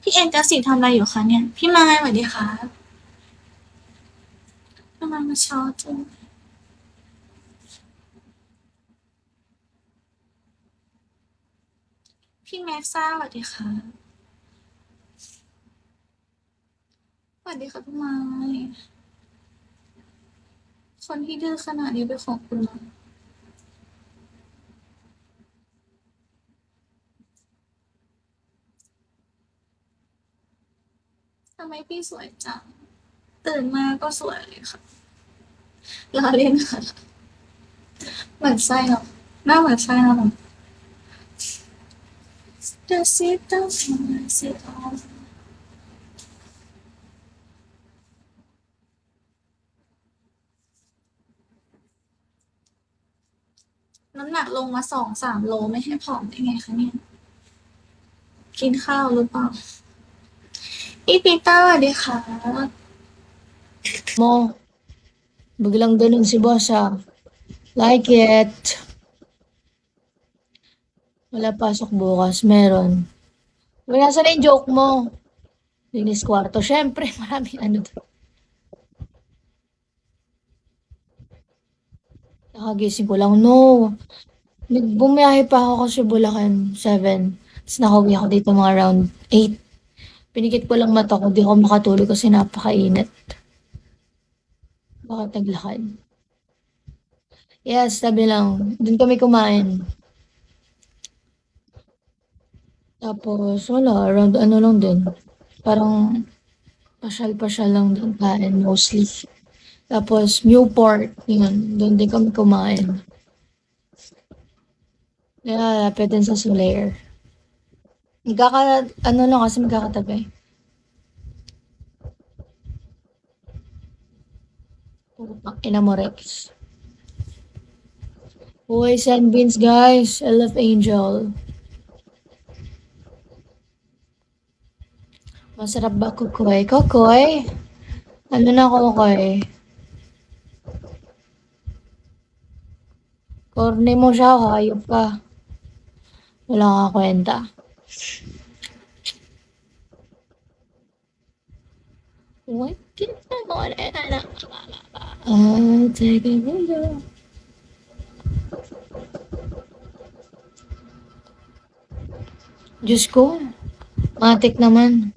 พี่เอ็นจะสิทธิ์ทำอะไรอยู่คะเนี่ยพี่ไม้สวัสดีค่ะทำไมมาเช้าจังพี่แม็กซ่าสวัสดีค่ะสวัสดีค่ะพี่ไม้คนที่ดื้อขนาดนี้เป็นของคุณเหรอทำไมพี่สวยจังตื่นมาก็สวยเลยค่ะล้อเล่นค่ะเหมือนไส้เนาะหน้าเหมือนไส้เนาะเดซิต้าซิตาน้ำหนักลงมา2-3 โลไม่ให้ผอมได้ไงคะเนี่ยกินข้าวหรือเปล่าพี่ปีเตอร์สวัสดีค่ะ Mo, biglang ganun si boss ah. Like it. Wala pasok bukas, meron. Uy, nasaan na yung joke mo? Linis kwarto. Siyempre, maraming ano doon. Nakagising ko lang. No. Bumiyahe pa ako kasi Bulacan, 7. Tapos nakauwi ako dito mga around 8. Pinikit ko lang mata ko. Di ako makatulog kasi napakainit. Bakit naglakad? Yes, sabi lang. Doon kami kumain. Tapos, wala. Around ano lang din. Parang pasyal-pasyal lang din kain mostly. Tapos Newport, yun, dun din kami kumain. Kaya lapit din sa Solaire. Ano lang kasi magkakatabi. Putang ina mo, Rex. Uy, send beans, guys. I love Angel. Masarap ba kukoy? Kukoy? Ano na kukoy? Korne mo siya, hayop ka. Wala ka kwenta. What? Take a window. Diyos ko, matik naman.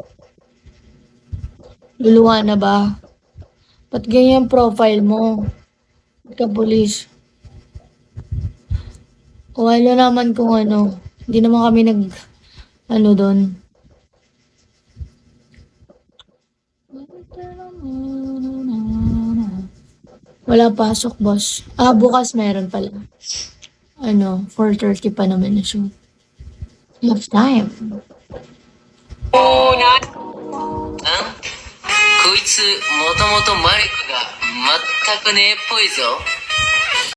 Luluwa na ba? Ba't ganyan profile mo? Ba't ka pulis? O ano naman kung ano. Hindi naman kami ano doon. Wala pasok, boss. Ah, bukas meron pala. Ano, 4:30 pa naman na show. You have time. こいつもともと魔力が全くねえっぽいぞ。